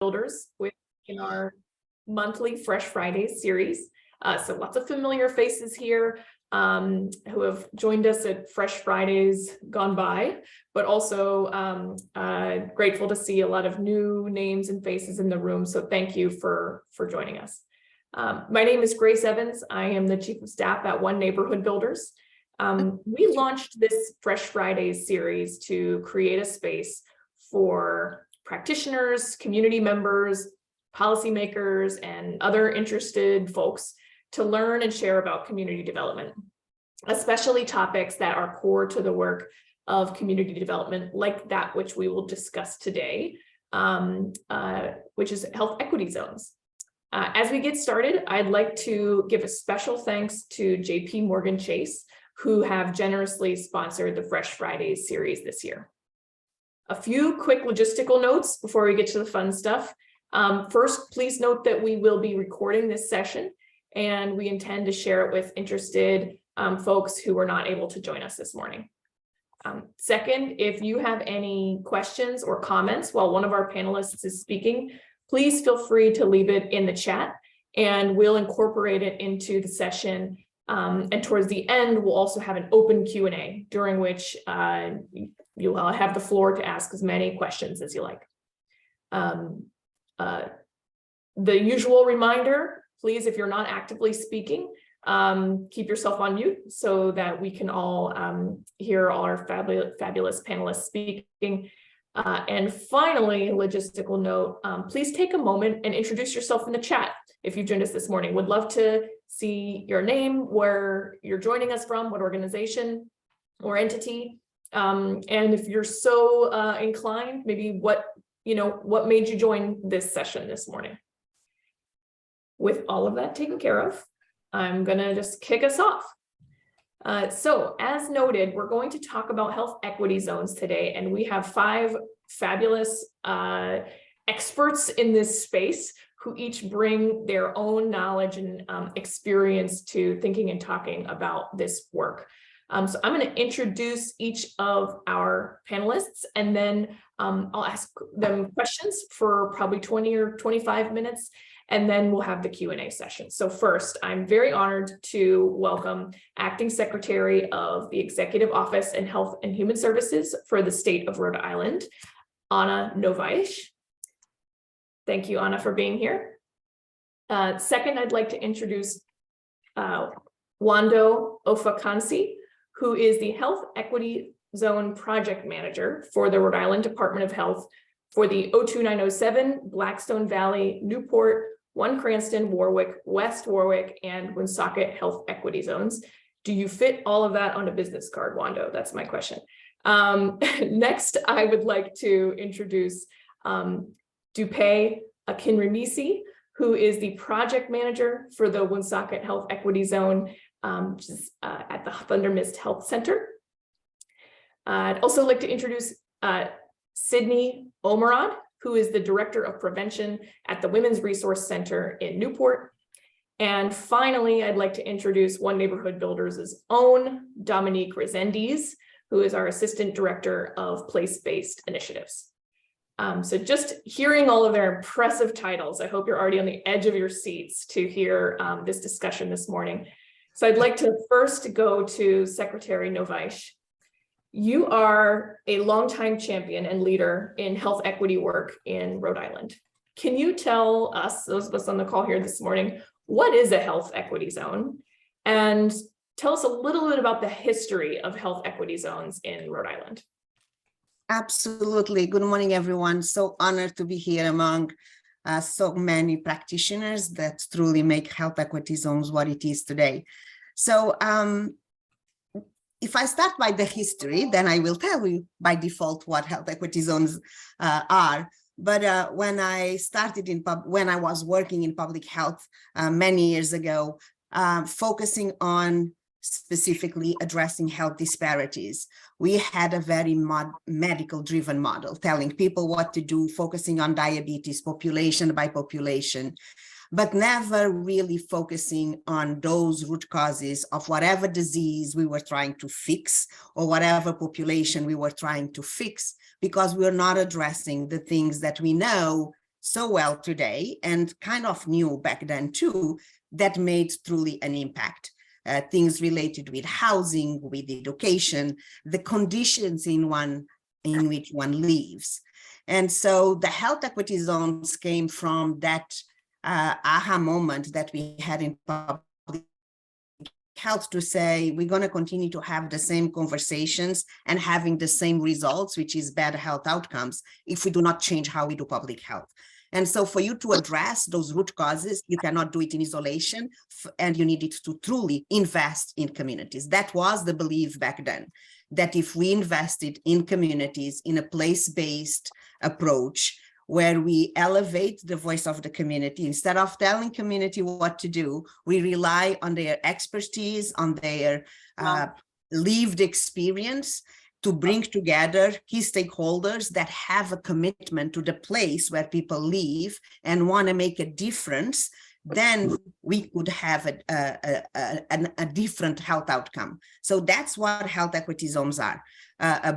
Builders in our monthly Fresh Fridays series. So lots of familiar faces here who have joined us at Fresh Fridays gone by, but also grateful to see a lot of new names and faces in the room. So thank you for joining us. My name is Grace Evans. I am the Chief of Staff at One Neighborhood Builders. We launched this Fresh Fridays series to create a space for practitioners, community members, policymakers, and other interested folks to learn and share about community development, especially topics that are core to the work of community development, like that which we will discuss today, which is health equity zones. As we get started, I'd like to give a special thanks to JP Morgan Chase, who have generously sponsored the Fresh Fridays series this year. A few quick logistical notes before we get to the fun stuff. First, please note that we will be recording this session and we intend to share it with interested folks who were not able to join us this morning. Second, if you have any questions or comments while one of our panelists is speaking, please feel free to leave it in the chat and we'll incorporate it into the session. And towards the end, we'll also have an open Q&A during which you'll have the floor to ask as many questions as you like. The usual reminder, please, if you're not actively speaking, keep yourself on mute so that we can all hear all our fabulous panelists speaking. And finally, logistical note, please take a moment and introduce yourself in the chat if you've joined us this morning. Would love to see your name, where you're joining us from, what organization or entity. And if you're so inclined, maybe what made you join this session this morning. With all of that taken care of, I'm gonna just kick us off. So as noted, we're going to talk about health equity zones today, and we have 5 fabulous experts in this space who each bring their own knowledge and experience to thinking and talking about this work. So I'm going to introduce each of our panelists, and then I'll ask them questions for probably 20 or 25 minutes, and then we'll have the Q&A session. So first, I'm very honored to welcome Acting Secretary of the Executive Office in Health and Human Services for the state of Rhode Island, Anna Novaes. Thank you, Anna, for being here. Second, I'd like to introduce Wando Ofakansi, who is the Health Equity Zone Project Manager for the Rhode Island Department of Health for the 02907, Blackstone Valley, Newport, 1 Cranston, Warwick, West Warwick, and Woonsocket Health Equity Zones. Do you fit all of that on a business card, Wando? That's my question. Next, I would like to introduce Dupe Akinremisi, who is the project manager for the Woonsocket Health Equity Zone, which is at the Thunder Mist Health Center. I'd also like to introduce Sydney Omerod, who is the Director of Prevention at the Women's Resource Center in Newport. And finally, I'd like to introduce One Neighborhood Builders' own Dominique Resendiz, who is our Assistant Director of Place-Based Initiatives. So just hearing all of their impressive titles, I hope you're already on the edge of your seats to hear this discussion this morning. So I'd like to first go to Secretary Novaes. You are a longtime champion and leader in health equity work in Rhode Island. Can you tell us, those of us on the call here this morning, what is a health equity zone? And tell us a little bit about the history of health equity zones in Rhode Island. Absolutely. Good morning, everyone. So honored to be here among so many practitioners that truly make health equity zones what it is today. So if I start by the history, then I will tell you by default what health equity zones are. But when I started when I was working in public health many years ago, focusing on specifically addressing health disparities, we had a very medical-driven model, telling people what to do, focusing on diabetes population by population, but never really focusing on those root causes of whatever disease we were trying to fix or whatever population we were trying to fix, because we're not addressing the things that we know so well today and kind of new back then too, that made truly an impact. Things related with housing, with education, the conditions in which one lives. And so the health equity zones came from that aha moment that we had in public health to say, we're going to continue to have the same conversations and having the same results, which is bad health outcomes, if we do not change how we do public health. And so for you to address those root causes, you cannot do it in isolation, and you needed to truly invest in communities. That was the belief back then, that if we invested in communities in a place-based approach, where we elevate the voice of the community, instead of telling community what to do, we rely on their expertise, on their lived experience, to bring together key stakeholders that have a commitment to the place where people live and want to make a difference. Then we could have a different health outcome. So that's what health equity zones are,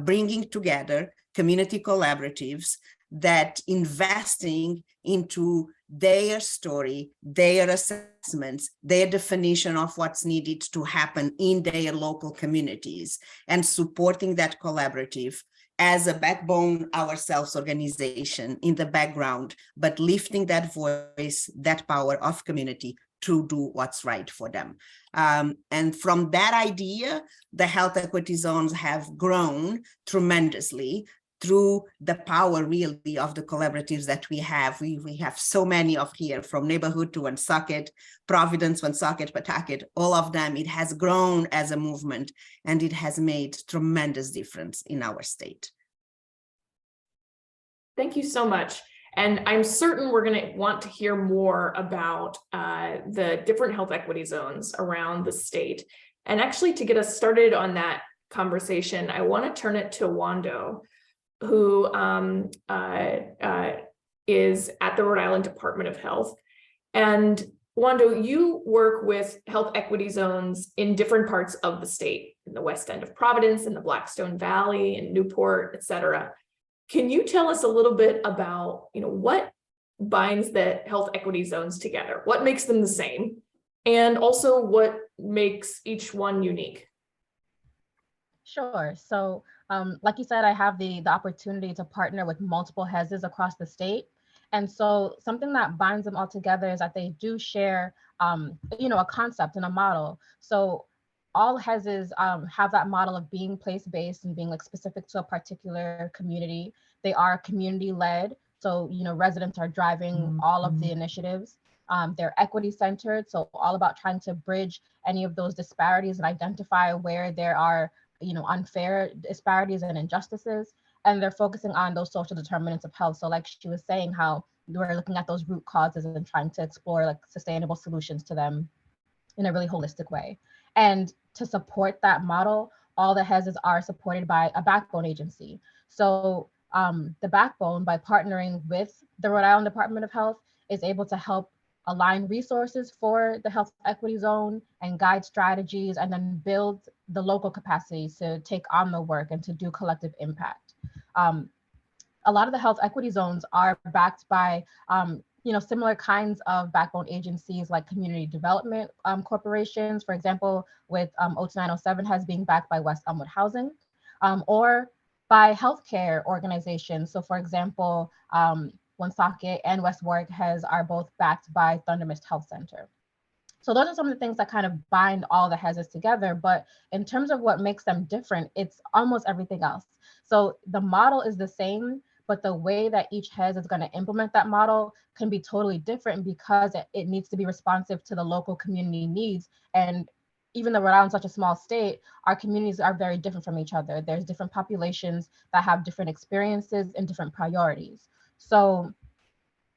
bringing together community collaboratives that investing into their story, their assessments, their definition of what's needed to happen in their local communities, and supporting that collaborative as a backbone ourselves organization in the background, but lifting that voice, that power of community to do what's right for them. And from that idea, the health equity zones have grown tremendously through the power really of the collaboratives that we have. We have so many of here, from neighborhood to Woonsocket, Providence, Woonsocket, Pawtucket, all of them. It has grown as a movement, and it has made tremendous difference in our state. Thank you so much. And I'm certain we're going to want to hear more about the different health equity zones around the state. And actually, to get us started on that conversation, I want to turn it to Wando, who is at the Rhode Island Department of Health. And Wando, you work with health equity zones in different parts of the state, in the west end of Providence, in the Blackstone Valley, in Newport, et cetera. Can you tell us a little bit about, what binds the health equity zones together? What makes them the same? And also what makes each one unique? Sure. So like you said, I have the opportunity to partner with multiple HESs across the state. And so something that binds them all together is that they do share, a concept and a model. So all HESs have that model of being place-based and being specific to a particular community. They are community-led. So, residents are driving all of the initiatives. They're equity-centered. So all about trying to bridge any of those disparities and identify where there are unfair disparities and injustices, and they're focusing on those social determinants of health. So like she was saying, how we're looking at those root causes and trying to explore sustainable solutions to them in a really holistic way. And to support that model, all the HESs are supported by a backbone agency. So the backbone, by partnering with the Rhode Island Department of Health, is able to help align resources for the health equity zone and guide strategies, and then build the local capacities to take on the work and to do collective impact. A lot of the health equity zones are backed by similar kinds of backbone agencies like community development corporations, for example, with OATS 907 has being backed by West Elmwood Housing, or by healthcare organizations. So for example, Woonsocket and West Warwick HES are both backed by Thunder Mist Health Center. So those are some of the things that kind of bind all the HESs together. But in terms of what makes them different, it's almost everything else. So the model is the same, but the way that each HES is going to implement that model can be totally different, because it needs to be responsive to the local community needs. And even though Rhode Island's such a small state, our communities are very different from each other. There's different populations that have different experiences and different priorities. So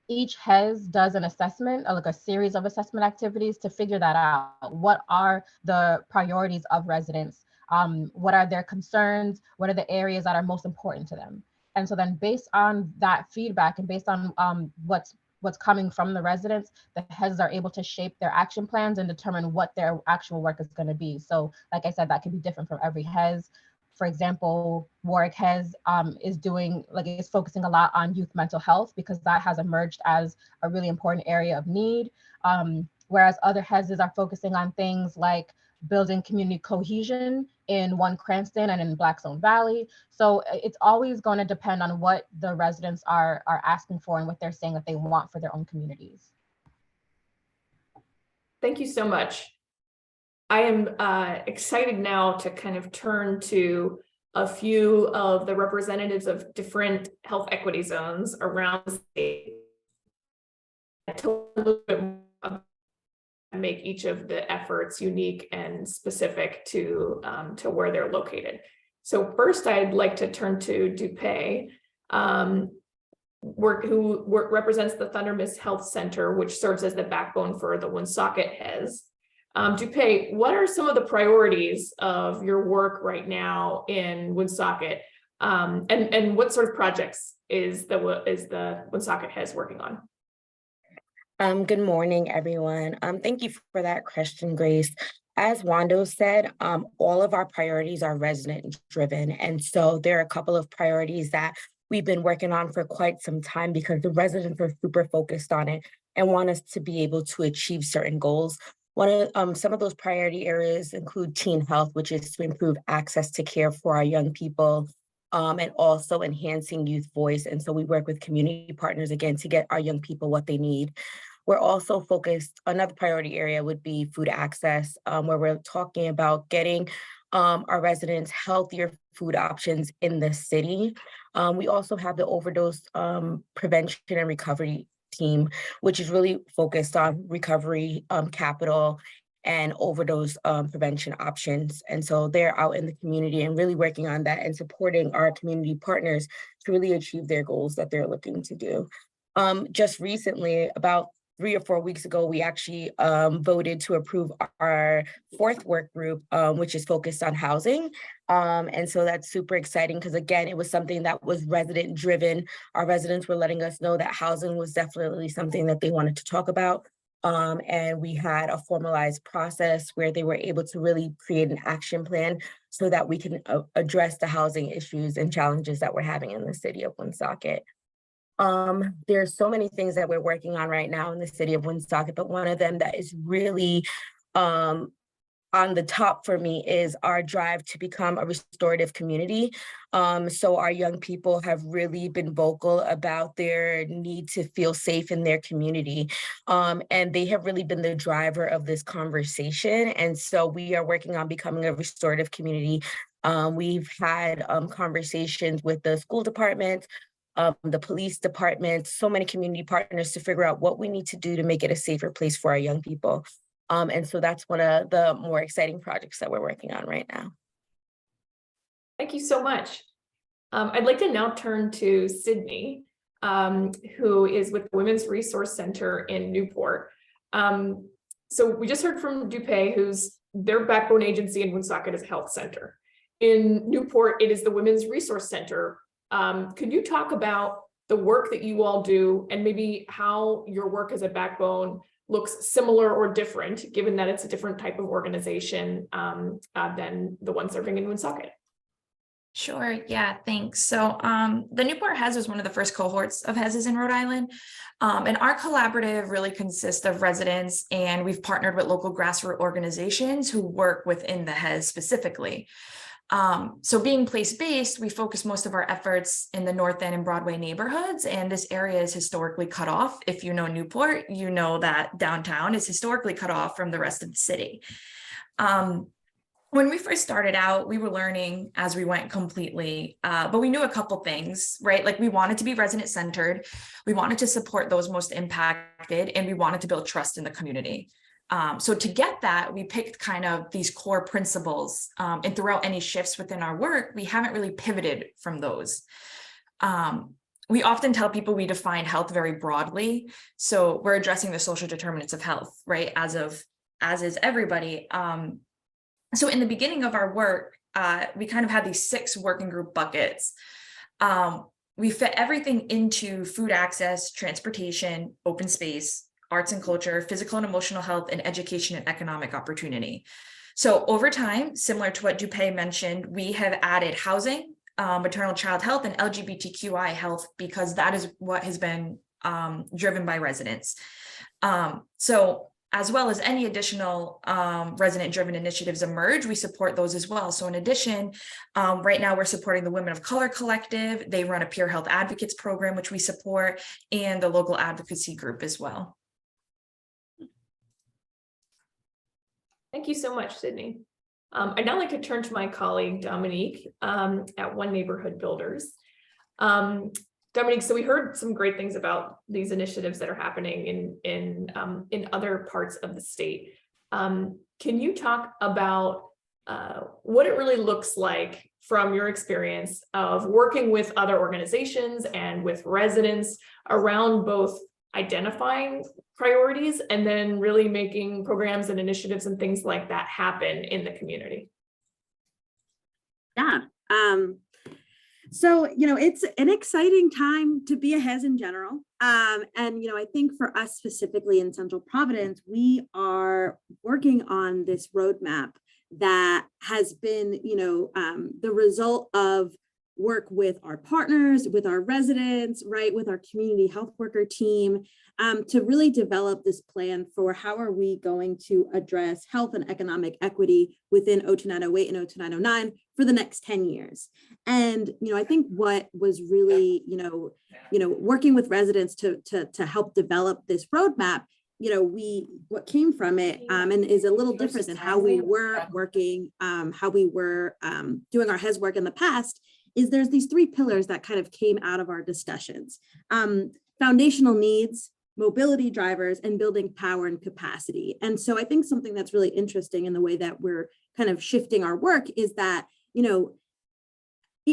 each HES does an assessment, like a series of assessment activities, to figure that out. What are the priorities of residents? What are their concerns? What are the areas that are most important to them? And so then based on that feedback and based on what's coming from the residents, the HESs are able to shape their action plans and determine what their actual work is going to be. So like I said, that can be different from every HES. For example, Warwick has is focusing a lot on youth mental health because that has emerged as a really important area of need. Whereas other HESs are focusing on things like building community cohesion in One Cranston and in Blackstone Valley. So it's always going to depend on what the residents are asking for and what they're saying that they want for their own communities. Thank you so much. I am excited now to kind of turn to a few of the representatives of different health equity zones around the state. To a little bit more about make each of the efforts unique and specific to where they're located. So first, I'd like to turn to DuPay, who represents the Thunder Miss Health Center, which serves as the backbone for the Woonsocket HES. DuPay, what are some of the priorities of your work right now in Woonsocket, and what sort of projects is the Woonsocket HES working on? Good morning, everyone. Thank you for that question, Grace. As Wando said, all of our priorities are resident driven. And so there are a couple of priorities that we've been working on for quite some time because the residents are super focused on it and want us to be able to achieve certain goals. Some of those priority areas include teen health, which is to improve access to care for our young people, and also enhancing youth voice. And so we work with community partners again to get our young people what they need. We're also focused, another priority area would be food access, where we're talking about getting our residents healthier food options in the city. We also have the overdose prevention and recovery team, which is really focused on recovery capital and overdose prevention options. And so they're out in the community and really working on that and supporting our community partners to really achieve their goals that they're looking to do. Just recently, about 3 or 4 weeks ago, we actually voted to approve our 4th work group, which is focused on housing. And so that's super exciting because, again, it was something that was resident driven. Our residents were letting us know that housing was definitely something that they wanted to talk about. And we had a formalized process where they were able to really create an action plan so that we can address the housing issues and challenges that we're having in the city of Woonsocket. There's so many things that we're working on right now in the city of Woonsocket, but one of them that is really on the top for me is our drive to become a restorative community. So our young people have really been vocal about their need to feel safe in their community. And they have really been the driver of this conversation. And so we are working on becoming a restorative community. We've had conversations with the school department, the police department, so many community partners to figure out what we need to do to make it a safer place for our young people. And so that's one of the more exciting projects that we're working on right now. Thank you so much. I'd like to now turn to Sydney, who is with the Women's Resource Center in Newport. So we just heard from DuPay, who's their backbone agency in Woonsocket is a health center. In Newport, it is the Women's Resource Center. Could you talk about the work that you all do and maybe how your work as a backbone looks similar or different, given that it's a different type of organization than the one serving in Woonsocket? Sure. Yeah, thanks. So the Newport HES was one of the first cohorts of HESs in Rhode Island. And our collaborative really consists of residents, and we've partnered with local grassroots organizations who work within the HES specifically. So being place-based, we focus most of our efforts in the North End and Broadway neighborhoods, and this area is historically cut off. If you know Newport, you know that downtown is historically cut off from the rest of the city. When we first started out, we were learning as we went completely, but we knew a couple things, right? Like we wanted to be resident-centered, we wanted to support those most impacted, and we wanted to build trust in the community. So to get that, we picked kind of these core principles, and throughout any shifts within our work, we haven't really pivoted from those. We often tell people we define health very broadly. So we're addressing the social determinants of health, right? As is everybody. So in the beginning of our work, we kind of had these 6 working group buckets. We fit everything into food access, transportation, open space, arts and culture, physical and emotional health, and education and economic opportunity. So over time, similar to what Dupe mentioned, we have added housing, maternal child health, and LGBTQI health, because that is what has been driven by residents. So as well as any additional resident-driven initiatives emerge, we support those as well. So in addition, right now we're supporting the Women of Color Collective. They run a peer health advocates program, which we support, and the local advocacy group as well. Thank you so much, Sydney. I'd now like to turn to my colleague, Dominique, at One Neighborhood Builders. Dominique, so we heard some great things about these initiatives that are happening in other parts of the state. Can you talk about what it really looks like from your experience of working with other organizations and with residents around both identifying priorities and then really making programs and initiatives and things like that happen in the community? Yeah. So, it's an exciting time to be a HES in general. And, I think for us specifically in Central Providence, we are working on this roadmap that has been, the result of work with our partners, with our residents, right, with our community health worker team, to really develop this plan for how are we going to address health and economic equity within O2908 and O2909 for the next 10 years. And, I think what was really, working with residents to help develop this roadmap, what came from it and is a little different than how we were working, how we were doing our HES work in the past, is there's these three pillars that kind of came out of our discussions. Foundational needs, mobility drivers, and building power and capacity. And so I think something that's really interesting in the way that we're kind of shifting our work is that,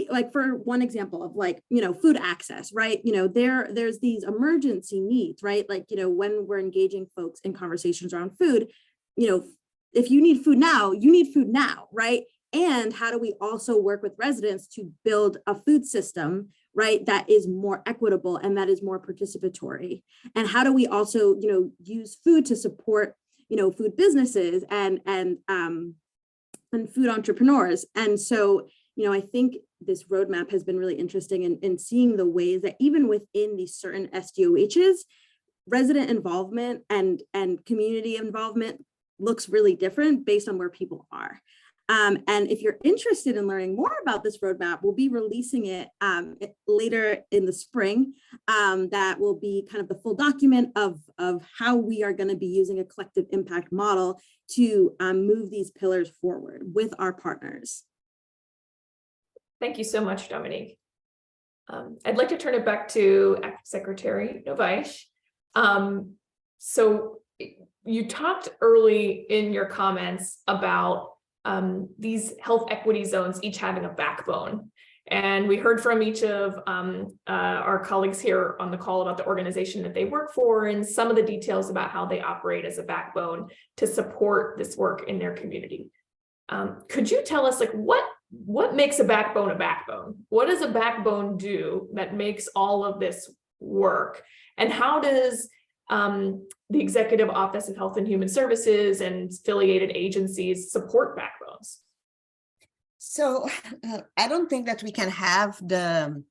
like for one example of food access, right? There's these emergency needs, right? When we're engaging folks in conversations around food, if you need food now, you need food now, right? And how do we also work with residents to build a food system, right, that is more equitable and that is more participatory? And how do we also, use food to support, food businesses and food entrepreneurs? And so, I think this roadmap has been really interesting in seeing the ways that even within these certain SDOHs, resident involvement and community involvement looks really different based on where people are. And if you're interested in learning more about this roadmap, we'll be releasing it later in the spring. That will be kind of the full document of how we are going to be using a collective impact model to move these pillars forward with our partners. Thank you so much, Dominique. I'd like to turn it back to Acting Secretary Novaes. So you talked early in your comments about these health equity zones each having a backbone. And we heard from each of our colleagues here on the call about the organization that they work for and some of the details about how they operate as a backbone to support this work in their community. Could you tell us what makes a backbone a backbone? What does a backbone do that makes all of this work? And how does the Executive Office of Health and Human Services and affiliated agencies support backbones? So I don't think that we can have the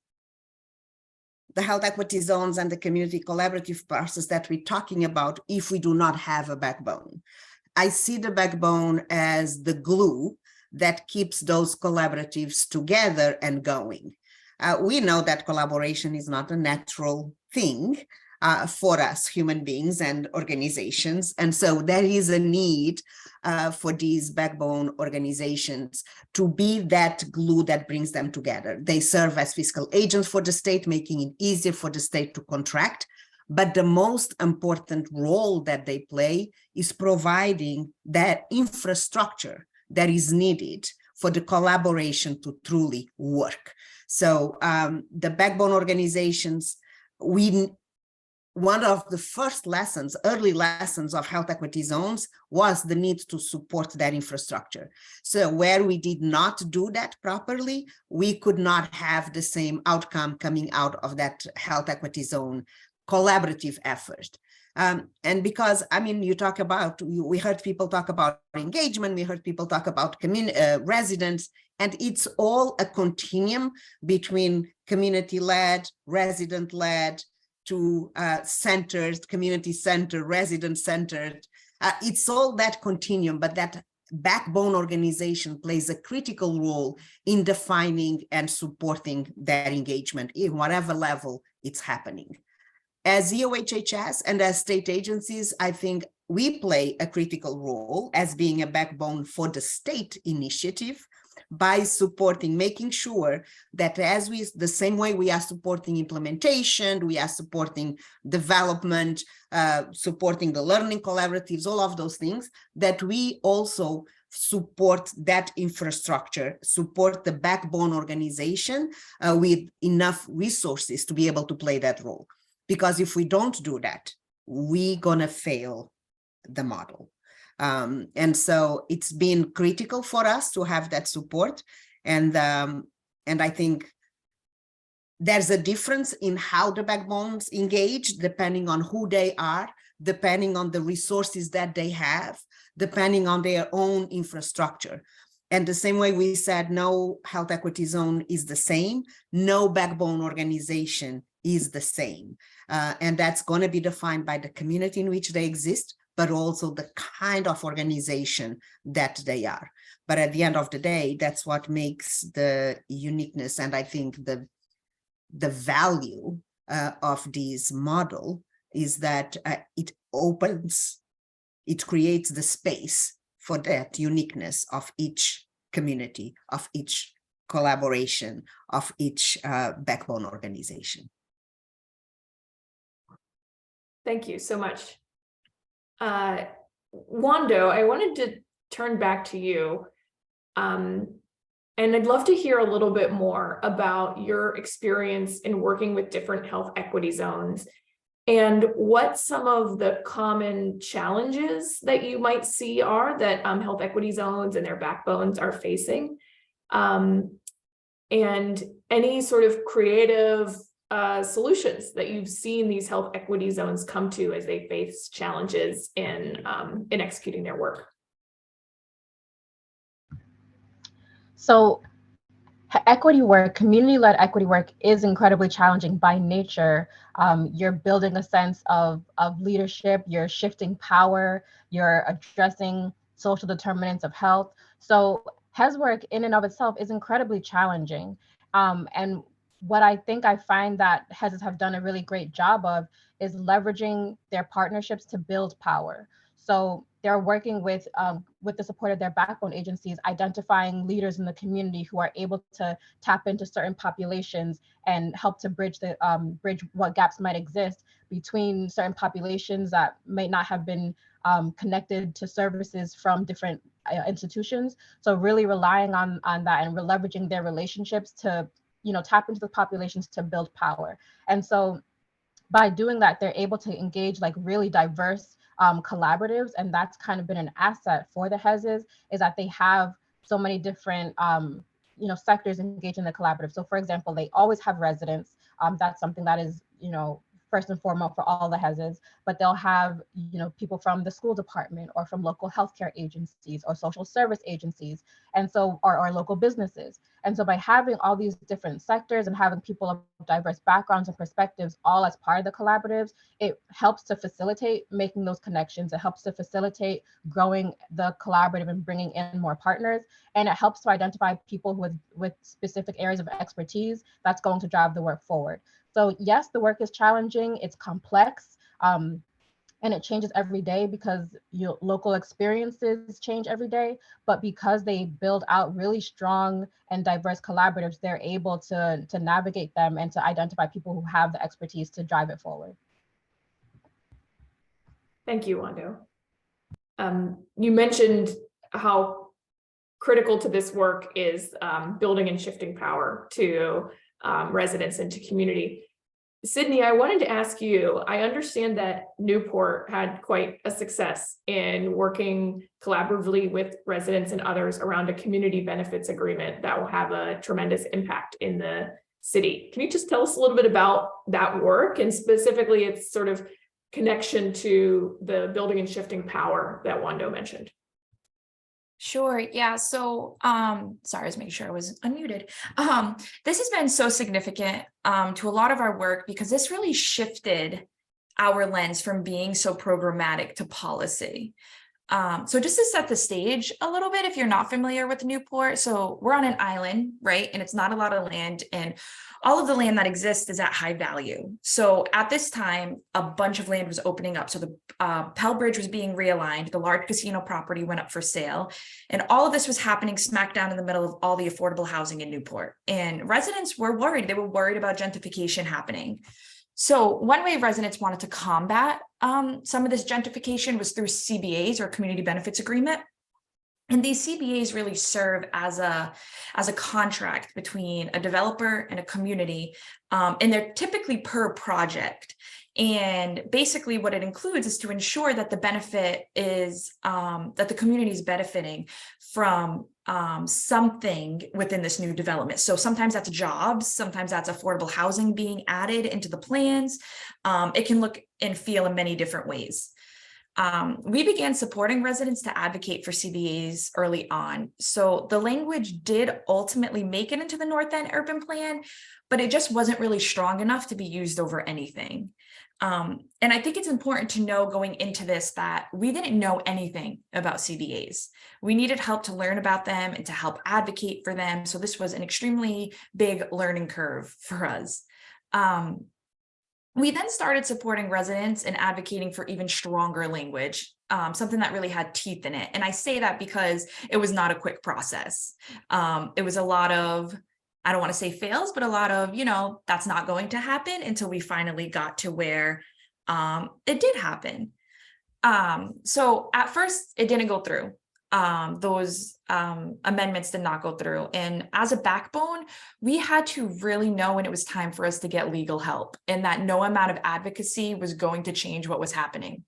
health equity zones and the community collaborative process that we're talking about if we do not have a backbone. I see the backbone as the glue that keeps those collaboratives together and going. We know that collaboration is not a natural thing for us human beings and organizations. And so there is a need for these backbone organizations to be that glue that brings them together. They serve as fiscal agents for the state, making it easier for the state to contract. But the most important role that they play is providing that infrastructure that is needed for the collaboration to truly work. So the backbone organizations, one of the first lessons, early lessons of health equity zones was the need to support that infrastructure. So where we did not do that properly, we could not have the same outcome coming out of that health equity zone collaborative effort. And because, I mean, we heard people talk about engagement, we heard people talk about residents, and it's all a continuum between community-led, resident-led, to centered, community-centered, resident-centered. It's all that continuum, but that backbone organization plays a critical role in defining and supporting that engagement in whatever level it's happening. As EOHHS and as state agencies, I think we play a critical role as being a backbone for the state initiative by supporting, making sure that the same way we are supporting implementation, we are supporting development, supporting the learning collaboratives, all of those things, that we also support that infrastructure, support the backbone organization with enough resources to be able to play that role. Because if we don't do that, we're gonna fail the model. And so it's been critical for us to have that support. And I think there's a difference in how the backbones engage, depending on who they are, depending on the resources that they have, depending on their own infrastructure. And the same way we said no health equity zone is the same, no backbone organization is the same. And that's going to be defined by the community in which they exist, but also the kind of organization that they are. But at the end of the day, that's what makes the uniqueness, and I think the value of this model is that it creates the space for that uniqueness of each community, of each collaboration, of each backbone organization. Thank you so much. Wando, I wanted to turn back to you. And I'd love to hear a little bit more about your experience in working with different health equity zones and what some of the common challenges that you might see are that health equity zones and their backbones are facing. And any sort of creative solutions that you've seen these health equity zones come to as they face challenges in executing their work. So equity work, community-led equity work is incredibly challenging by nature. You're building a sense of leadership, you're shifting power, you're addressing social determinants of health. So HES work in and of itself is incredibly challenging. And what I think I find that HESs have done a really great job of is leveraging their partnerships to build power. So they're working with the support of their backbone agencies, identifying leaders in the community who are able to tap into certain populations and help to bridge what gaps might exist between certain populations that may not have been connected to services from different institutions. So really relying on that and leveraging their relationships to tap into the populations to build power. And so by doing that, they're able to engage like really diverse collaboratives, and that's kind of been an asset for the HESs, is that they have so many different sectors engaged in the collaborative. So for example, they always have residents. That's something that is first and foremost for all the HESs, but they'll have people from the school department or from local healthcare agencies or social service agencies, and so or local businesses. And so by having all these different sectors and having people of diverse backgrounds and perspectives all as part of the collaboratives, it helps to facilitate making those connections. It helps to facilitate growing the collaborative and bringing in more partners. And it helps to identify people with specific areas of expertise that's going to drive the work forward. So yes, the work is challenging, it's complex, and it changes every day because local experiences change every day, but because they build out really strong and diverse collaboratives, they're able to navigate them and to identify people who have the expertise to drive it forward. Thank you, Wando. You mentioned how critical to this work is building and shifting power to residents and to community. Sydney, I wanted to ask you, I understand that Newport had quite a success in working collaboratively with residents and others around a community benefits agreement that will have a tremendous impact in the city. Can you just tell us a little bit about that work and specifically its sort of connection to the building and shifting power that Wando mentioned. Sure. Yeah. So, sorry, I was making sure I was unmuted. This has been so significant, to a lot of our work because this really shifted our lens from being so programmatic to policy. So just to set the stage a little bit, if you're not familiar with Newport, so we're on an island, right? And it's not a lot of land, and all of the land that exists is at high value. So at this time, a bunch of land was opening up. So the Pell Bridge was being realigned, the large casino property went up for sale, and all of this was happening smack down in the middle of all the affordable housing in Newport. And residents were worried. They were worried about gentrification happening. So one way residents wanted to combat some of this gentrification was through CBAs, or community benefits agreement. And these CBAs really serve as a contract between a developer and a community, and they're typically per project. And basically what it includes is to ensure that the benefit is that the community is benefiting from something within this new development. So sometimes that's jobs, sometimes that's affordable housing being added into the plans. It can look and feel in many different ways. We began supporting residents to advocate for CBAs early on. So the language did ultimately make it into the North End Urban Plan, but it just wasn't really strong enough to be used over anything. And I think it's important to know going into this that we didn't know anything about CBAs. We needed help to learn about them and to help advocate for them. So this was an extremely big learning curve for us. We then started supporting residents and advocating for even stronger language, something that really had teeth in it. And I say that because it was not a quick process. It was a lot of, I don't want to say fails, but a lot of, that's not going to happen until we finally got to where it did happen. So at first it didn't go through. Those amendments did not go through. And as a backbone, we had to really know when it was time for us to get legal help, and that no amount of advocacy was going to change what was happening.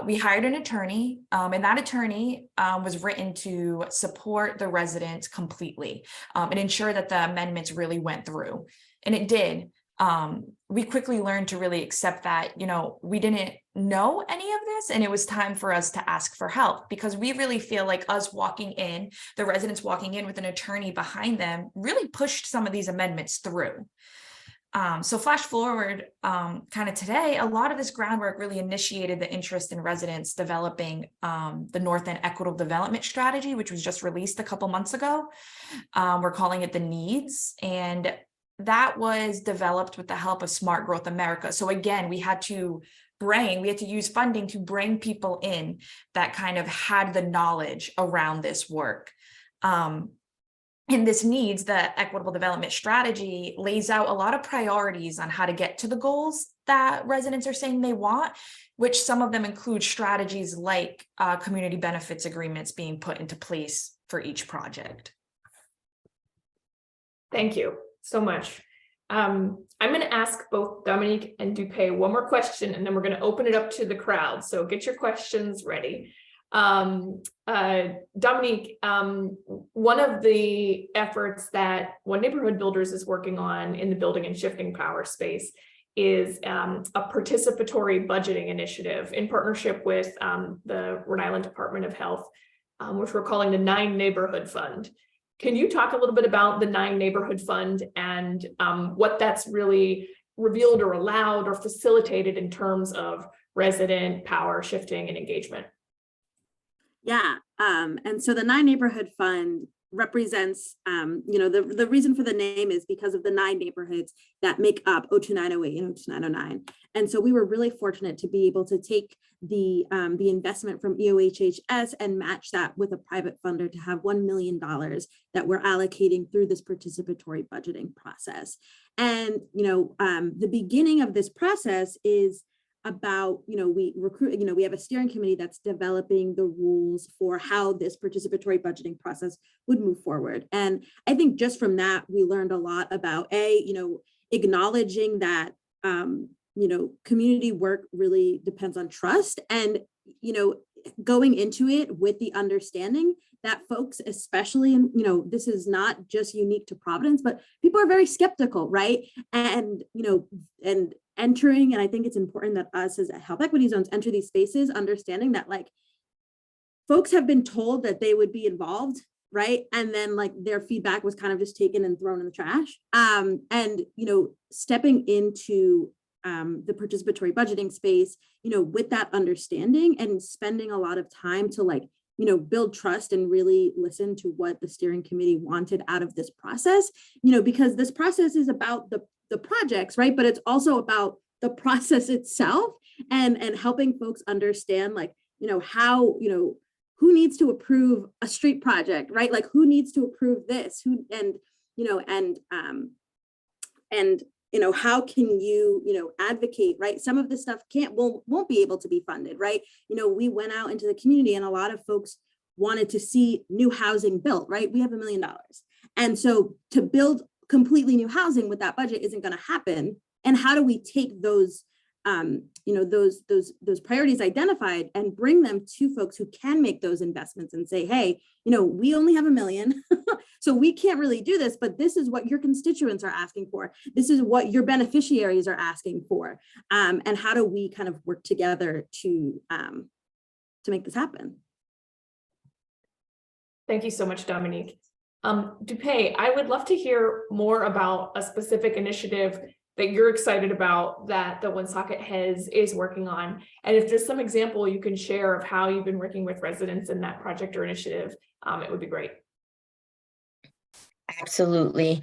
We hired an attorney, and that attorney was written to support the residents completely and ensure that the amendments really went through. And it did. We quickly learned to really accept that, we didn't know any of this, and it was time for us to ask for help, because we really feel like us walking in, the residents walking in with an attorney behind them, really pushed some of these amendments through. So flash forward kind of today, a lot of this groundwork really initiated the interest in residents developing the North End Equitable Development Strategy, which was just released a couple months ago. We're calling it the NEEDS, and that was developed with the help of Smart Growth America. So again, we had to use funding to bring people in that kind of had the knowledge around this work. And this NEEDS, the Equitable Development Strategy, lays out a lot of priorities on how to get to the goals that residents are saying they want, which some of them include strategies like community benefits agreements being put into place for each project. Thank you so much. I'm going to ask both Dominique and Dupay one more question, and then we're going to open it up to the crowd. So get your questions ready. Dominique, one of the efforts that One Neighborhood Builders is working on in the building and shifting power space is a participatory budgeting initiative in partnership with the Rhode Island Department of Health, which we're calling the 9 Neighborhood Fund. Can you talk a little bit about the 9 Neighborhood Fund and what that's really revealed or allowed or facilitated in terms of resident power shifting and engagement? Yeah, and so the 9 Neighborhood Fund represents, the reason for the name is because of the 9 neighborhoods that make up 02908 and 02909. And so we were really fortunate to be able to take the investment from EOHHS and match that with a private funder to have $1 million that we're allocating through this participatory budgeting process. And, the beginning of this process is about, we have a steering committee that's developing the rules for how this participatory budgeting process would move forward. And I think just from that, we learned a lot about acknowledging that, community work really depends on trust, and, going into it with the understanding that folks, especially in, this is not just unique to Providence, but people are very skeptical, right? And, and entering, and I think it's important that us as health equity zones enter these spaces, understanding that like folks have been told that they would be involved, right? And then like their feedback was kind of just taken and thrown in the trash. And, you know, stepping into the participatory budgeting space, you know, with that understanding and spending a lot of time to like, you know, build trust and really listen to what the steering committee wanted out of this process, you know, because this process is about the projects, right? But it's also about the process itself and helping folks understand like, you know, how, you know, who needs to approve a street project, right? Like who needs to approve this, who, and, you know, and, you know, how can you, you know, advocate, right? Some of this stuff won't be able to be funded, right? You know, we went out into the community and a lot of folks wanted to see new housing built, right? We have $1 million. And so to build completely new housing with that budget isn't going to happen. And how do we take those, you know, those priorities identified and bring them to folks who can make those investments and say, hey, you know, we only have $1 million, so we can't really do this, but this is what your constituents are asking for. This is what your beneficiaries are asking for. And how do we kind of work together to make this happen? Thank you so much, Dominique. Dupay, I would love to hear more about a specific initiative that you're excited about that the Woonsocket HES is working on. And if there's some example you can share of how you've been working with residents in that project or initiative, it would be great. Absolutely.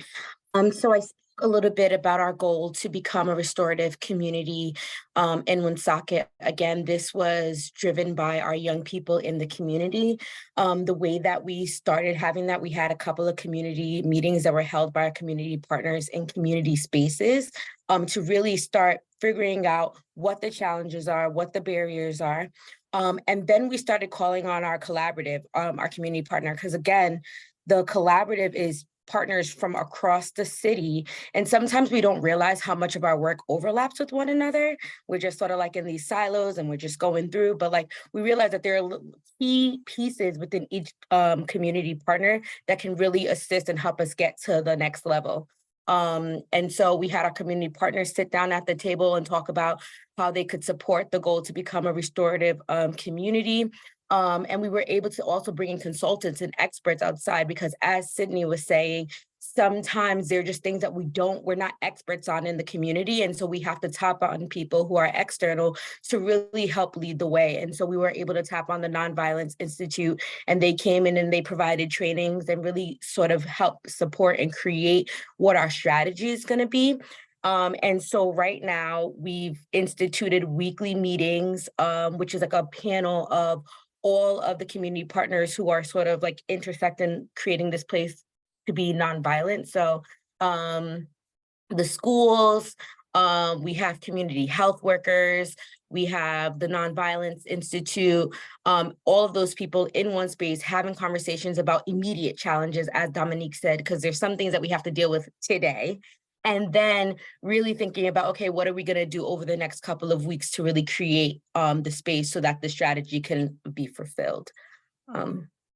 So I spoke a little bit about our goal to become a restorative community in Woonsocket. Again, this was driven by our young people in the community. The way that we started having that, we had a couple of community meetings that were held by our community partners in community spaces to really start figuring out what the challenges are, what the barriers are. And then we started calling on our collaborative, our community partner, because again, the collaborative is partners from across the city. And sometimes we don't realize how much of our work overlaps with one another. We're just sort of like in these silos and we're just going through, but like we realize that there are key pieces within each community partner that can really assist and help us get to the next level. And so we had our community partners sit down at the table and talk about how they could support the goal to become a restorative community. And we were able to also bring in consultants and experts outside because as Sydney was saying, sometimes they're just things that we're not experts on in the community. And so we have to tap on people who are external to really help lead the way. And so we were able to tap on the Nonviolence Institute, and they came in and they provided trainings and really sort of help support and create what our strategy is going to be. And so right now we've instituted weekly meetings, which is like a panel of all of the community partners who are sort of like intersecting creating this place to be nonviolent. So the schools, we have community health workers, we have the Nonviolence Institute, all of those people in one space having conversations about immediate challenges, as Dominique said, because there's some things that we have to deal with today. And then really thinking about, okay, what are we going to do over the next couple of weeks to really create the space so that the strategy can be fulfilled.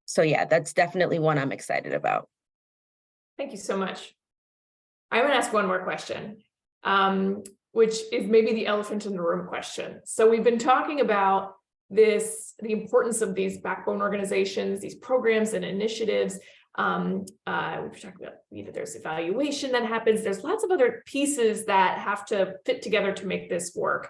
So yeah, that's definitely one I'm excited about. Thank you so much. I'm going to ask one more question, which is maybe the elephant in the room question. So we've been talking about the importance of these backbone organizations, these programs and initiatives. We've talked about either there's evaluation that happens, there's lots of other pieces that have to fit together to make this work.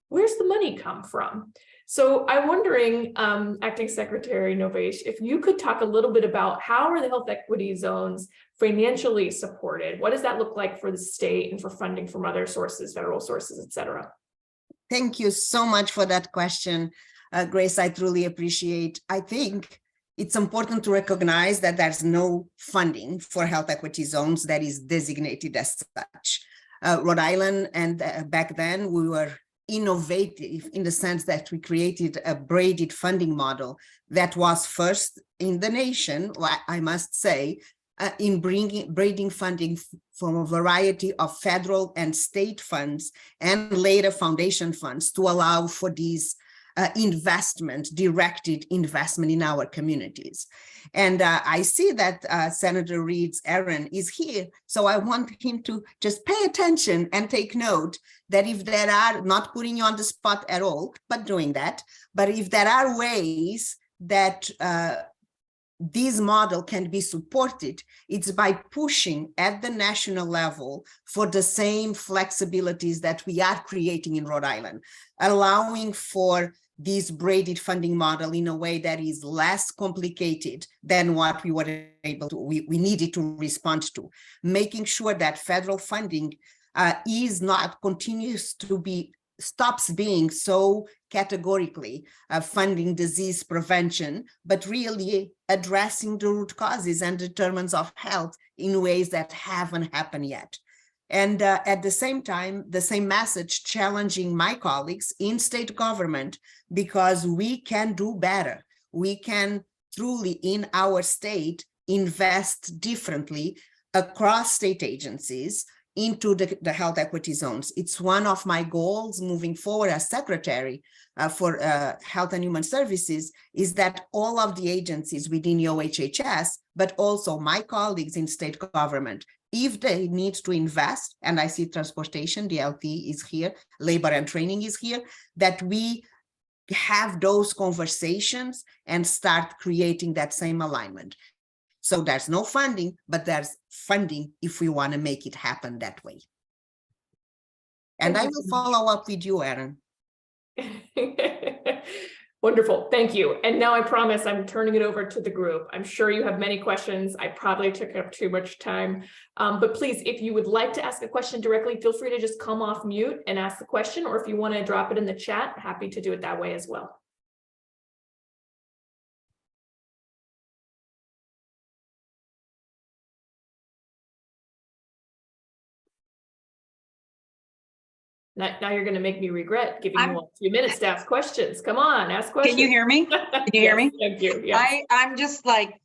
Where's the money come from? So I'm wondering, Acting Secretary Novesh, if you could talk a little bit about how are the health equity zones financially supported? What does that look like for the state and for funding from other sources, federal sources, et cetera? Thank you so much for that question, Grace. I truly appreciate. I think it's important to recognize that there's no funding for health equity zones that is designated as such. Rhode Island, and back then we were innovative in the sense that we created a braided funding model that was first in the nation, I must say, in braiding funding from a variety of federal and state funds and later foundation funds to allow for these investment, directed investment in our communities. And I see that Senator Reed's Aaron is here. So I want him to just pay attention and take note that if there are, not putting you on the spot at all, but doing that, but if there are ways that this model can be supported, it's by pushing at the national level for the same flexibilities that we are creating in Rhode Island, allowing for this braided funding model in a way that is less complicated than what we were able to, we needed to respond to, making sure that federal funding is not, continues to be, stops being so categorically funding disease prevention, but really addressing the root causes and determinants of health in ways that haven't happened yet. And at the same time, the same message challenging my colleagues in state government, because we can do better. We can truly in our state invest differently across state agencies into the health equity zones. It's one of my goals moving forward as secretary for Health and Human Services, is that all of the agencies within OHHS, but also my colleagues in state government, if they need to invest, and I see transportation, DLT is here, labor and training is here, that we have those conversations and start creating that same alignment. So there's no funding, but there's funding if we want to make it happen that way. And I will follow up with you, Aaron. Wonderful, thank you. And now I promise I'm turning it over to the group. I'm sure you have many questions. I probably took up too much time, but please, if you would like to ask a question directly, feel free to just come off mute and ask the question, or if you want to drop it in the chat, happy to do it that way as well. Now you're going to make me regret giving you a few minutes to ask questions. Come on, ask questions. Can you hear me? Can you hear me? Thank you. Yes. I'm just like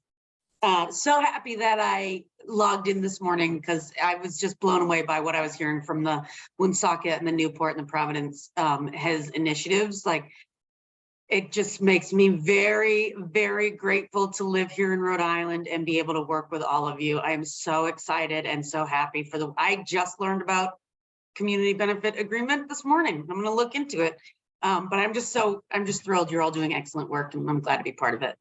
so happy that I logged in this morning, because I was just blown away by what I was hearing from the Woonsocket and the Newport and the Providence HES initiatives. Like, it just makes me very, very grateful to live here in Rhode Island and be able to work with all of you. I am so excited and so happy for the, I just learned about community benefit agreement this morning. I'm going to look into it. But I'm just thrilled you're all doing excellent work, and I'm glad to be part of it.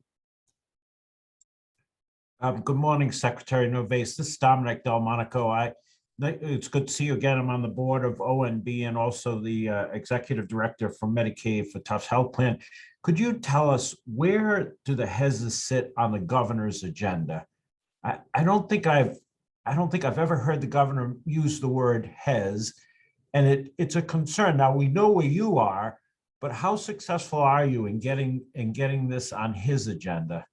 Good morning, Secretary Novais. This is Dominic Delmonico. It's good to see you again. I'm on the board of ONB and also the executive director for Medicaid for Tufts Health Plan. Could you tell us, where do the HESs sit on the governor's agenda? I don't think I've ever heard the governor use the word HES, and it's a concern. Now, we know where you are, but how successful are you in getting this on his agenda?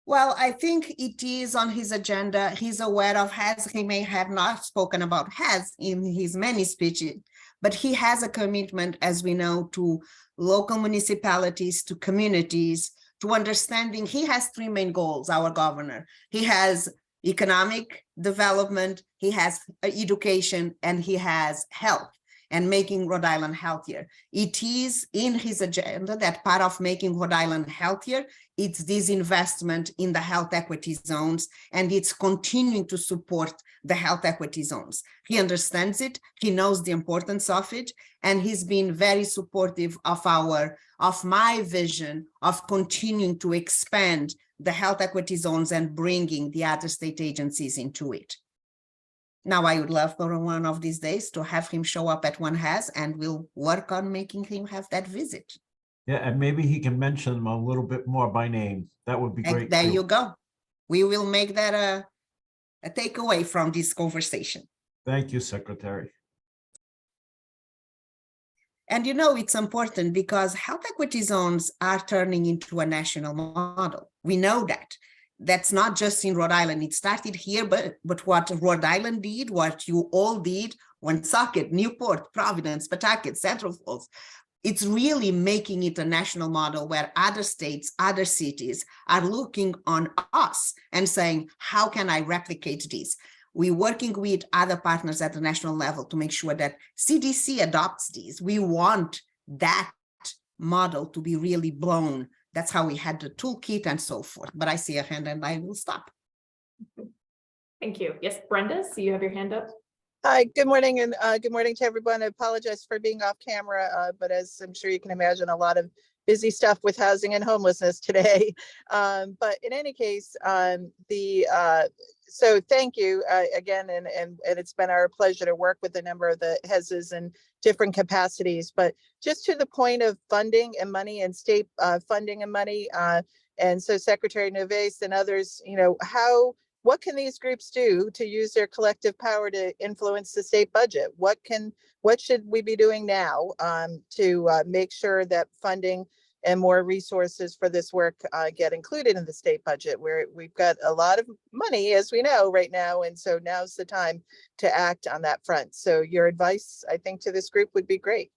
Well, I think it is on his agenda. He's aware of HES. He may have not spoken about HES in his many speeches, but he has a commitment, as we know, to local municipalities, to communities, to understanding. He has three main goals, our governor. He has economic development, he has education, and he has health and making Rhode Island healthier. It is in his agenda that part of making Rhode Island healthier, it's this investment in the health equity zones, and it's continuing to support the health equity zones. He understands it, he knows the importance of it, and he's been very supportive of my vision of continuing to expand the health equity zones and bringing the other state agencies into it. Now, I would love for one of these days to have him show up at one HES, and we'll work on making him have that visit. Yeah, and maybe he can mention them a little bit more by name. That would be great. And there you go. We will make that a takeaway from this conversation. Thank you, Secretary. And you know, it's important because health equity zones are turning into a national model. We know that. That's not just in Rhode Island. It started here, but what Rhode Island did, what you all did, Woonsocket, Newport, Providence, Pawtucket, Central Falls, it's really making it a national model where other states, other cities are looking on us and saying, how can I replicate this? We're working with other partners at the national level to make sure that CDC adopts these. We want that model to be really blown. That's how we had the toolkit and so forth. But I see a hand and I will stop. Thank you. Yes, Brenda, so you have your hand up. Hi, good morning, and good morning to everyone. I apologize for being off camera, but as I'm sure you can imagine, a lot of busy stuff with housing and homelessness today. But in any case, so thank you again, and it's been our pleasure to work with a number of the HESs in different capacities. But just to the point of funding and money and state funding and money, and so Secretary Novais and others, what can these groups do to use their collective power to influence the state budget? What should we be doing now to make sure that funding and more resources for this work get included in the state budget, where we've got a lot of money, as we know right now, and so now's the time to act on that front. So your advice, I think, to this group would be great.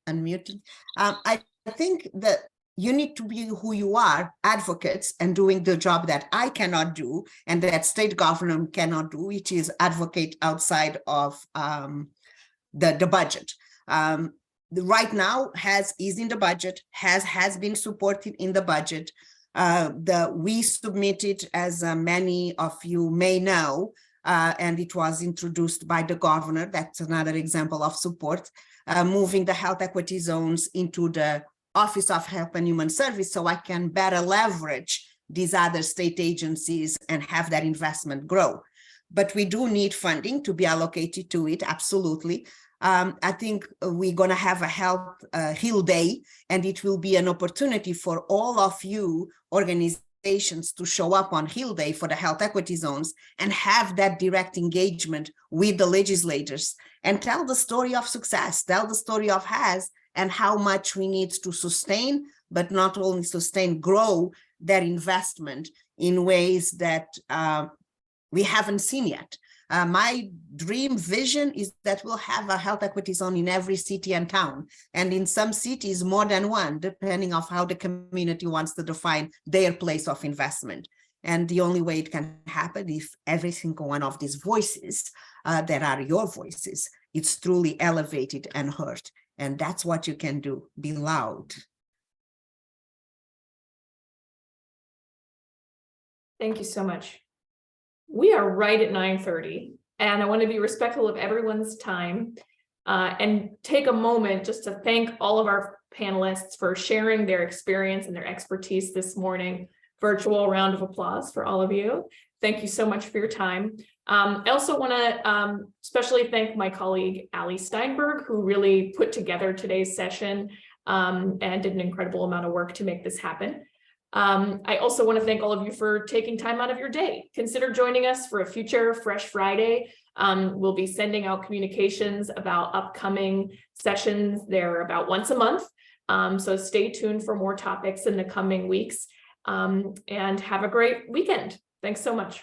Unmuted. I think that you need to be who you are, advocates, and doing the job that I cannot do and that state government cannot do, which is advocate outside of the budget. Right now is in the budget, has been supported in the budget. We submitted, as many of you may know, and it was introduced by the governor. That's another example of support, moving the health equity zones into the Office of Health and Human Service, so I can better leverage these other state agencies and have that investment grow. But we do need funding to be allocated to it, absolutely. I think we're going to have a health Hill Day, and it will be an opportunity for all of you organizations to show up on Hill Day for the health equity zones and have that direct engagement with the legislators and tell the story of success, tell the story of HES and how much we need to sustain, but not only sustain, grow that investment in ways that we haven't seen yet. My dream vision is that we'll have a health equity zone in every city and town, and in some cities more than one, depending on how the community wants to define their place of investment. And the only way it can happen if every single one of these voices that are your voices, it's truly elevated and heard. And that's what you can do, be loud. Thank you so much. We are right at 9:30, and I want to be respectful of everyone's time and take a moment just to thank all of our panelists for sharing their experience and their expertise this morning. Virtual round of applause for all of you. Thank you so much for your time. I also want to especially thank my colleague, Ali Steinberg, who really put together today's session and did an incredible amount of work to make this happen. I also want to thank all of you for taking time out of your day. Consider joining us for a future Fresh Friday. We'll be sending out communications about upcoming sessions. They're about once a month. So stay tuned for more topics in the coming weeks and have a great weekend. Thanks so much.